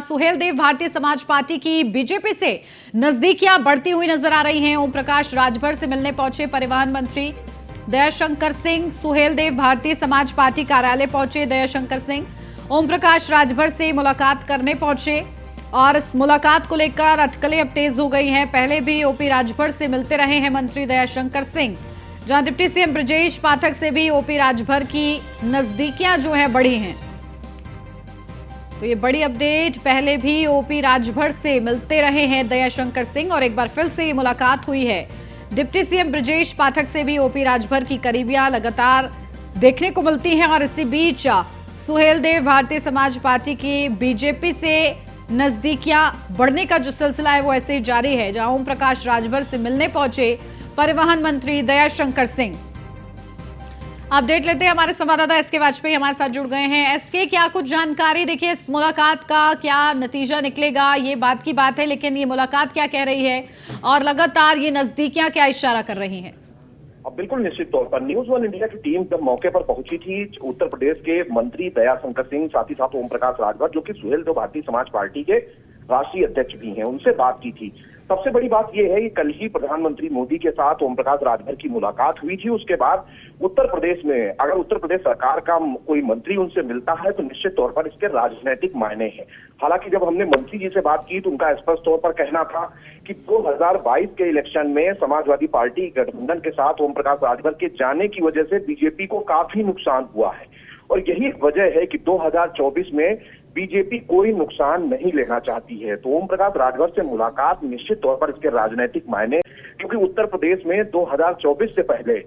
Suheldev Bharatiya Samaj party की BJP से नजदीकियां बढ़ती हुई नजर आ रही हैं। ओम प्रकाश राजभर से मिलने पहुंचे परिवहन मंत्री दयाशंकर सिंह। सुहेलदेव भारतीय समाज पार्टी कार्यालय पहुंचे दयाशंकर सिंह। ओम प्रकाश राजभर से मुलाकात करने पहुंचे और इस मुलाकात को लेकर अटकलें अब तेज हो गई हैं। पहले भी ओपी राजभर से मिलते रहे हैं मंत्री दयाशंकर सिंह, जहां डिप्टी सीएम ब्रजेश पाठक से भी ओपी राजभर की नजदीकियां जो है बढ़ी हैं। तो ये बड़ी अपडेट, पहले भी ओपी राजभर से मिलते रहे हैं दयाशंकर सिंह और एक बार फिर से ये मुलाकात हुई है। डिप्टी सीएम ब्रजेश पाठक से भी ओपी राजभर की करीबियां लगातार देखने को मिलती हैं और इसी बीच सुहेलदेव भारतीय समाज पार्टी की बीजेपी से नजदीकियां बढ़ने का जो सिलसिला है वो ऐसे ही जारी है, जहां ओम प्रकाश राजभर से मिलने पहुंचे परिवहन मंत्री दयाशंकर सिंह। अपडेट लेते हैं, हमारे संवाददाता एसके वाजपेयी हमारे साथ जुड़ गए हैं। एसके, क्या कुछ जानकारी, देखिए इस मुलाकात का क्या नतीजा निकलेगा ये बात की बात है, लेकिन ये मुलाकात क्या कह रही है और लगातार ये नजदीकियां क्या इशारा कर रही हैं? बिल्कुल निश्चित तौर पर न्यूज वन इंडिया की टीम जब मौके पर पहुंची थी, उत्तर प्रदेश के मंत्री दयाशंकर सिंह, साथ ही साथ ओम प्रकाश राजभर जो कि सुहेलदेव भारतीय समाज पार्टी के राष्ट्रीय अध्यक्ष भी हैं, उनसे बात की थी। सबसे बड़ी बात यह है कि कल ही प्रधानमंत्री मोदी के साथ ओम प्रकाश राजभर की मुलाकात हुई थी। उसके बाद उत्तर प्रदेश में अगर उत्तर प्रदेश सरकार का कोई मंत्री उनसे मिलता है तो निश्चित तौर पर इसके राजनीतिक मायने हैं। हालांकि जब हमने मंत्री जी से बात की तो उनका स्पष्ट तौर पर कहना था कि 2022 के इलेक्शन में समाजवादी पार्टी गठबंधन के साथ ओम प्रकाश राजभर के जाने की वजह से बीजेपी को काफी नुकसान हुआ है और यही वजह है कि 2024 में बीजेपी कोई नुकसान नहीं लेना चाहती है। तो ओम प्रकाश राजभर से मुलाकात निश्चित तौर पर इसके राजनीतिक मायने, क्योंकि उत्तर प्रदेश में 2024 से पहले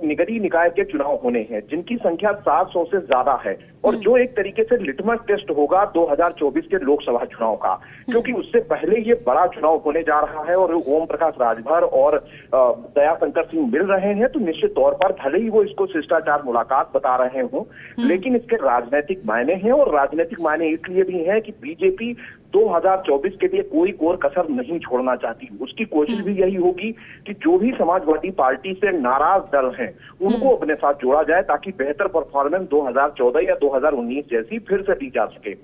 निगरीय निकाय के चुनाव होने हैं जिनकी संख्या 700 से ज्यादा है और जो एक तरीके से लिटमस टेस्ट होगा 2024 के लोकसभा चुनाव का, क्योंकि उससे पहले ये बड़ा चुनाव होने जा रहा है और ओम प्रकाश राजभर और दयाशंकर सिंह मिल रहे हैं। तो निश्चित तौर पर भले ही वो इसको शिष्टाचार मुलाकात बता रहे हो, लेकिन इसके राजनीतिक मायने हैं और राजनीतिक मायने इसलिए भी है कि बीजेपी 2024 के लिए कोई कोर कसर नहीं छोड़ना चाहती। उसकी कोशिश भी यही होगी कि जो भी समाजवादी पार्टी से नाराज दल हैं उनको अपने साथ जोड़ा जाए ताकि बेहतर परफॉर्मेंस 2014 या 2019 जैसी फिर से दी जा सके।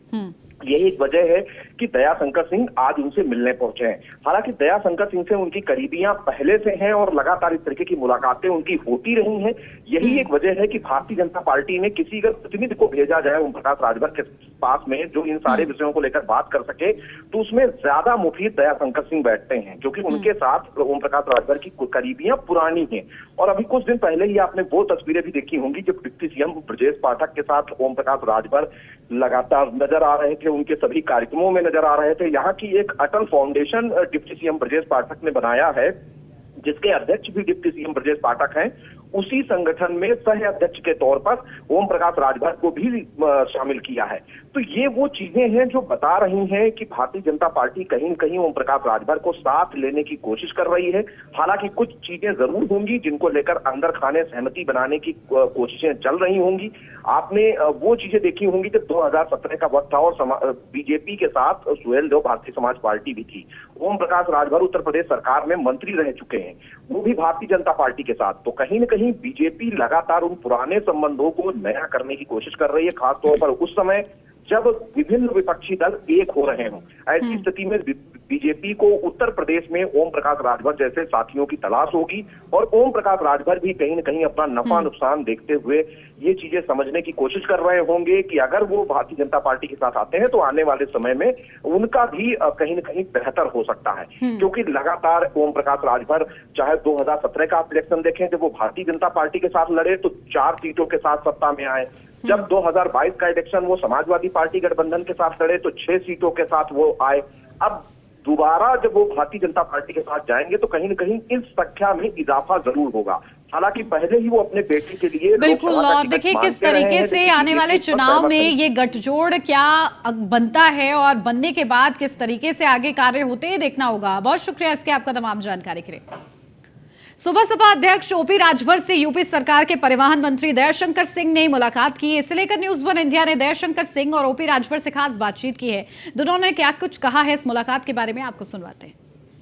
यही एक वजह है कि दयाशंकर सिंह आज उनसे मिलने पहुंचे हैं। हालांकि दयाशंकर सिंह से उनकी करीबियां पहले से हैं और लगातार इस तरीके की मुलाकातें उनकी होती रही हैं। यही एक वजह है कि भारतीय जनता पार्टी ने किसी अगर प्रतिनिधि को भेजा जाए ओम प्रकाश राजभर के पास में जो इन सारे विषयों को लेकर बात कर सके, तो उसमें ज्यादा मुफीद दयाशंकर सिंह बैठते हैं, क्योंकि उनके साथ ओम प्रकाश राजभर की करीबियां पुरानी हैं। और अभी कुछ दिन पहले ही आपने वो तस्वीरें भी देखी होंगी जब डिप्टी सीएम ब्रजेश पाठक के साथ ओम प्रकाश राजभर लगातार नजर आ रहे थे, उनके सभी कार्यक्रमों में नजर आ रहे थे। यहाँ की एक अटल foundation deputy CM Brajesh Pathak ने बनाया है, जिसके अध्यक्ष भी डिप्टी सीएम ब्रजेश पाठक हैं। उसी संगठन में सह अध्यक्ष के तौर पर ओम प्रकाश राजभर को भी शामिल किया है। तो ये वो चीजें हैं जो बता रही हैं कि भारतीय जनता पार्टी कहीं न कहीं ओम प्रकाश राजभर को साथ लेने की कोशिश कर रही है। हालांकि कुछ चीजें जरूर होंगी जिनको लेकर अंदर खाने सहमति बनाने की कोशिशें चल रही होंगी। आपने वो चीजें देखी होंगी जब 2017 का वक्त था और बीजेपी के साथ सुहेलदेव भारतीय समाज पार्टी भी थी। ओम प्रकाश राजभर उत्तर प्रदेश सरकार में मंत्री रह चुके हैं, वो भी भारतीय जनता पार्टी के साथ। तो कहीं न कहीं बीजेपी लगातार उन पुराने संबंधों को नया करने की कोशिश कर रही है, खासतौर पर उस समय जब विभिन्न विपक्षी दल एक हो रहे हों। ऐसी स्थिति में बीजेपी को उत्तर प्रदेश में ओम प्रकाश राजभर जैसे साथियों की तलाश होगी और ओम प्रकाश राजभर भी कहीं न कहीं अपना नफा नुकसान देखते हुए ये चीजें समझने की कोशिश कर रहे होंगे कि अगर वो भारतीय जनता पार्टी के साथ आते हैं तो आने वाले समय में उनका भी कहीं न कहीं बेहतर हो सकता है। क्योंकि लगातार ओम प्रकाश राजभर चाहे 2017 का आप इलेक्शन देखें जब वो भारतीय जनता पार्टी के साथ लड़े तो 4 सीटों के साथ सत्ता में आए। जब 2022 का इलेक्शन वो समाजवादी पार्टी गठबंधन के साथ लड़े तो 6 सीटों के साथ वो आए। अब दोबारा जब वो भारतीय जनता पार्टी के साथ जाएंगे तो कहीं न कहीं इस संख्या में इजाफा जरूर होगा। हालांकि पहले ही वो अपने बेटे के लिए बिल्कुल, और देखिए किस तरीके से आने वाले चुनाव में ये गठजोड़ क्या बनता है और बनने के बाद किस तरीके से आगे कार्य होते हैं देखना होगा। बहुत शुक्रिया इसके आपका तमाम जानकारी के लिए। सुबह सपा अध्यक्ष ओपी राजभर से यूपी सरकार के परिवहन मंत्री दयाशंकर सिंह ने मुलाकात की। इसे लेकर न्यूज वन इंडिया ने दयाशंकर सिंह और ओपी राजभर से खास बातचीत की है। दोनों ने क्या कुछ कहा है इस मुलाकात के बारे में आपको सुनवाते हैं।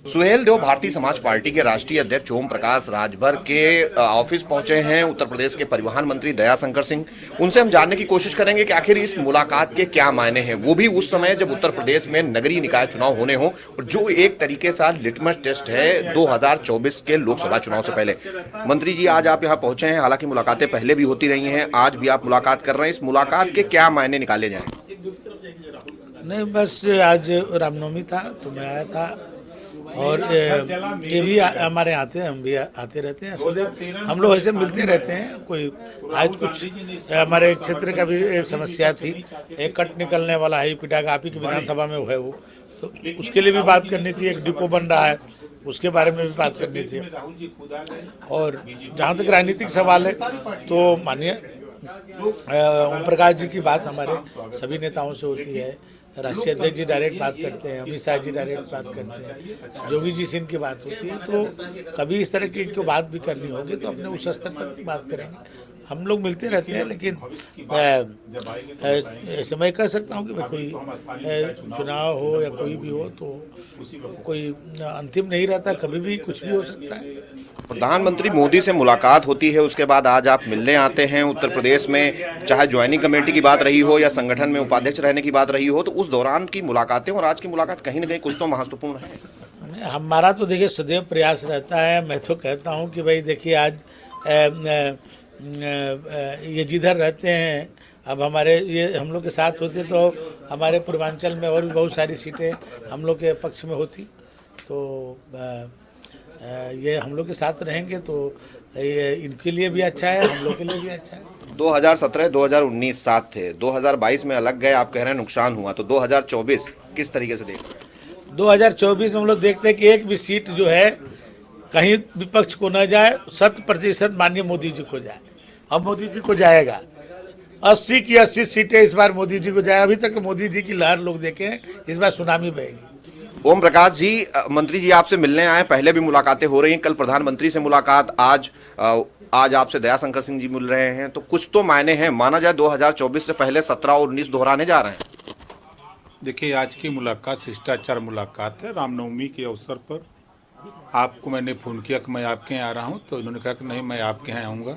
सुहेल देव भारतीय समाज पार्टी के राष्ट्रीय अध्यक्ष ओम प्रकाश राजभर के ऑफिस पहुंचे हैं उत्तर प्रदेश के परिवहन मंत्री दयाशंकर सिंह। उनसे हम जानने की कोशिश करेंगे कि आखिर इस मुलाकात के क्या मायने हैं, वो भी उस समय जब उत्तर प्रदेश में नगरीय निकाय चुनाव होने हों, और जो एक तरीके से लिटमस टेस्ट है 2024 के लोकसभा चुनाव से पहले। मंत्री जी, आज आप यहाँ पहुंचे हैं, हालांकि मुलाकातें पहले भी होती रही हैं, आज भी आप मुलाकात कर रहे हैं, इस मुलाकात के क्या मायने निकाले जाएं? नहीं, बस आज रामनवमी था तो मैं आया था, और ये भी हमारे आते हैं, हम भी आते रहते हैं, सदैव हम लोग ऐसे मिलते रहते हैं। कोई आज कुछ हमारे क्षेत्र का भी समस्या थी, एक कट निकलने वाला है पिटा का, आप ही की विधानसभा में है वो, तो उसके लिए भी बात करनी थी। एक डिपो बन रहा है, उसके बारे में भी बात करनी थी। और जहाँ तक राजनीतिक सवाल है तो माननीय ओम प्रकाश जी की बात हमारे सभी नेताओं से होती है, राष्ट्रीय अध्यक्ष जी डायरेक्ट बात करते हैं, अमित शाह जी डायरेक्ट बात करते हैं, योगी जी से इनकी बात होती है। तो कभी इस तरह की इनको बात भी करनी होगी तो अपने उस स्तर तक बात करेंगे। हम लोग मिलते रहते हैं, लेकिन ऐसे मैं कह सकता हूँ कि भाई कोई चुनाव हो या कोई भी हो तो कोई अंतिम नहीं रहता, कभी भी कुछ भी हो सकता है। प्रधानमंत्री मोदी से मुलाकात होती है, उसके बाद आज आप मिलने आते हैं उत्तर प्रदेश में, चाहे ज्वाइनिंग कमेटी की बात रही हो या संगठन में उपाध्यक्ष रहने की बात रही हो, तो उस दौरान की मुलाकातें और आज की मुलाकात कहीं ना कहीं कुछ तो महत्वपूर्ण है। हमारा तो देखिए सदैव प्रयास रहता है। मैं तो कहता हूँ कि भाई देखिए आज ये जिधर रहते हैं, अब हमारे ये हम लोग के साथ होते तो हमारे पूर्वांचल में और भी बहुत सारी सीटें हम लोग के पक्ष में होती, तो ये हम लोग के साथ रहेंगे तो ये इनके लिए भी अच्छा है, हम लोग के लिए भी अच्छा है। 2017-2019 साथ थे, 2022 में अलग गए, आप कह रहे हैं नुकसान हुआ, तो 2024 किस तरीके से देख रहे हैं? 2024 में हम लोग देखते हैं कि एक भी सीट जो है कहीं विपक्ष को न जाए, 100% माननीय मोदी जी को जाए। अब मोदी जी को जाएगा, 80 की 80 सीटें इस बार मोदी जी को जाए। अभी तक मोदी जी की लहर लोग देखें, इस बार सुनामी बहेगी। ओम प्रकाश जी, मंत्री जी आपसे मिलने आए, पहले भी मुलाकातें हो रही हैं, कल प्रधानमंत्री से मुलाकात, आज आपसे दयाशंकर सिंह जी मिल रहे हैं, तो कुछ तो मायने हैं। माना जाए 2024 से पहले 17 और 19 दोहराने जा रहे हैं। देखिए, आज की मुलाकात शिष्टाचार मुलाकात है। रामनवमी के अवसर पर आपको मैंने फ़ोन किया कि मैं आपके यहाँ आ रहा हूँ, तो इन्होंने कहा कि नहीं, मैं आपके यहाँ आऊँगा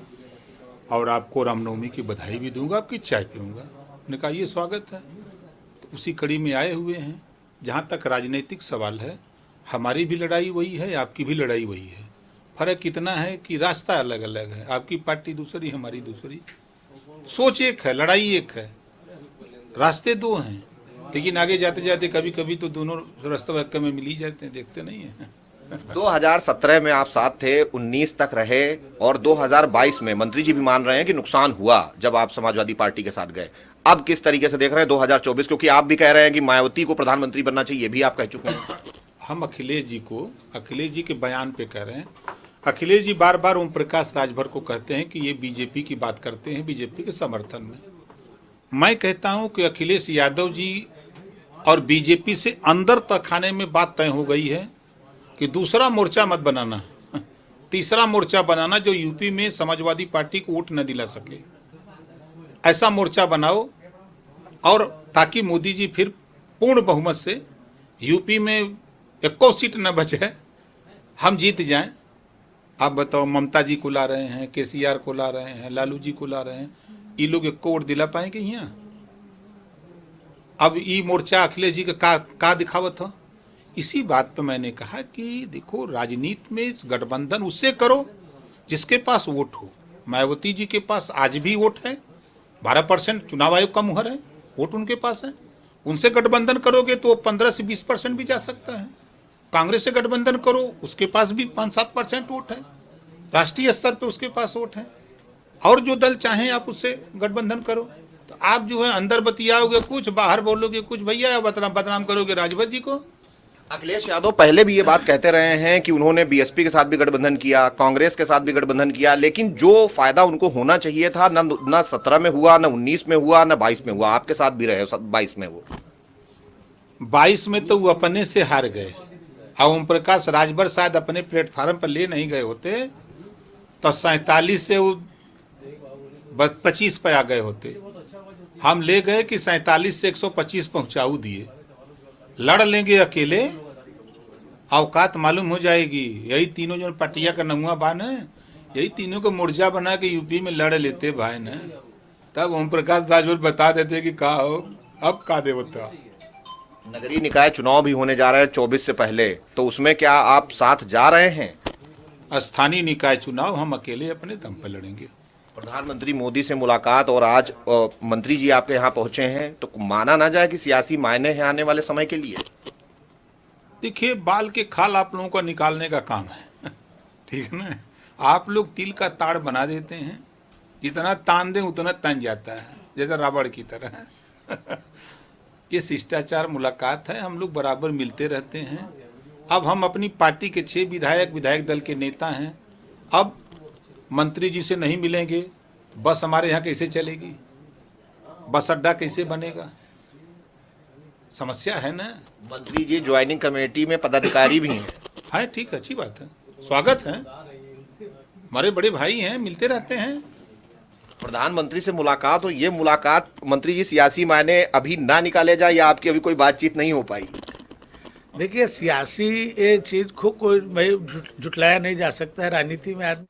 और आपको रामनवमी की बधाई भी दूंगा, आपकी चाय पीऊँगा। उन्होंने कहा ये स्वागत है, तो उसी कड़ी में आए हुए हैं। जहाँ तक राजनीतिक सवाल है, हमारी भी लड़ाई वही है, आपकी भी लड़ाई वही है। फ़र्क इतना है कि रास्ता अलग अलग है, आपकी पार्टी दूसरी, हमारी दूसरी, सोच एक है, लड़ाई एक है, रास्ते दो हैं, लेकिन आगे जाते जाते कभी कभी तो दोनों रास्ते में मिल ही जाते हैं, देखते नहीं हैं। 2017 में आप साथ थे, 19 तक रहे, और 2022 में मंत्री जी भी मान रहे हैं कि नुकसान हुआ जब आप समाजवादी पार्टी के साथ गए। अब किस तरीके से देख रहे हैं 2024, क्योंकि आप भी कह रहे हैं कि मायावती को प्रधानमंत्री बनना चाहिए, ये भी आप कह चुके हैं। हम अखिलेश जी के बयान पे कह रहे हैं। अखिलेश जी बार बार ओम प्रकाश राजभर को कहते हैं कि ये बीजेपी की बात करते हैं, बीजेपी के समर्थन में। मैं कहता हूं कि अखिलेश यादव जी और बीजेपी से अंदर तक खाने में बात तय हो गई है कि दूसरा मोर्चा मत बनाना, तीसरा मोर्चा बनाना जो यूपी में समाजवादी पार्टी को वोट न दिला सके, ऐसा मोर्चा बनाओ, और ताकि मोदी जी फिर पूर्ण बहुमत से यूपी में 21 सीट न बचे, हम जीत जाएं। आप बताओ, ममता जी को ला रहे हैं, केसीआर को ला रहे हैं, लालू जी को ला रहे हैं, ये लोग 1 वोट दिला पाएंगे यहाँ? अब ये मोर्चा अखिलेश जी का दिखावत हो। इसी बात पे मैंने कहा कि देखो, राजनीति में गठबंधन उससे करो जिसके पास वोट हो। मायावती जी के पास आज भी वोट है, 12% चुनाव आयोग का मुहर है, वोट उनके पास है। उनसे गठबंधन करोगे तो 15 से 20% भी जा सकता है। कांग्रेस से गठबंधन करो, उसके पास भी 5-7% वोट है, राष्ट्रीय स्तर पे उसके पास वोट है। और जो दल चाहें आप उससे गठबंधन करो। तो आप जो है अंदर बतियाओगे कुछ, बाहर बोलोगे कुछ, भैया, या बदनाम करोगे राजभर जी को। अखिलेश यादव पहले भी ये बात कहते रहे हैं कि उन्होंने बीएसपी के साथ भी गठबंधन किया, कांग्रेस के साथ भी गठबंधन किया, लेकिन जो फायदा उनको होना चाहिए था न 17 में हुआ, न 19 में हुआ, न 22 में हुआ। आपके साथ भी रहे 22 में, वो 22 में तो वो अपने से हार गए। और ओम प्रकाश राजभर शायद अपने प्लेटफार्म पर ले नहीं गए होते तो 47 से वो 25 पे आ गए होते। हम ले गए कि 47 से 125 पहुंचाऊ दिए। लड़ लेंगे अकेले औकात मालूम हो जाएगी। यही तीनों जो पटिया का नमुआ बान है, यही तीनों को मोर्चा बना के यूपी में लड़ लेते भाई ने, तब ओम प्रकाश राजभर बता देते कि का हो अब का देवता। नगरीय निकाय चुनाव भी होने जा रहा है 24 से पहले, तो उसमें क्या आप साथ जा रहे हैं? स्थानीय निकाय चुनाव हम अकेले अपने दम पर लड़ेंगे। प्रधानमंत्री मोदी से मुलाकात और आज मंत्री जी आपके यहाँ पहुंचे हैं, तो माना ना जाए कि सियासी मायने हैं आने वाले समय के लिए? देखिए, बाल के खाल आप लोगों का निकालने का काम है ठीक है ना। आप लोग तिल का ताड़ बना देते हैं, जितना तान दें उतना तन जाता है, जैसे रबड़ की तरह ये शिष्टाचार मुलाकात है, हम लोग बराबर मिलते रहते हैं। अब हम अपनी पार्टी के 6 विधायक दल के नेता हैं। अब मंत्री जी से नहीं मिलेंगे, बस हमारे यहाँ कैसे चलेगी, बस अड्डा कैसे बनेगा, समस्या है ना। मंत्री जी ज्वाइनिंग कमेटी में पदाधिकारी भी हैं। हाँ ठीक है, अच्छी बात है, स्वागत है, हमारे बड़े भाई हैं, मिलते रहते हैं। प्रधानमंत्री से मुलाकात, और ये मुलाकात मंत्री जी सियासी मायने अभी ना निकाले जाए, या आपकी अभी कोई बातचीत नहीं हो पाई? देखिए, सियासी ये चीज़ को कोई भाई झुटलाया नहीं जा सकता है। राजनीति में आदमी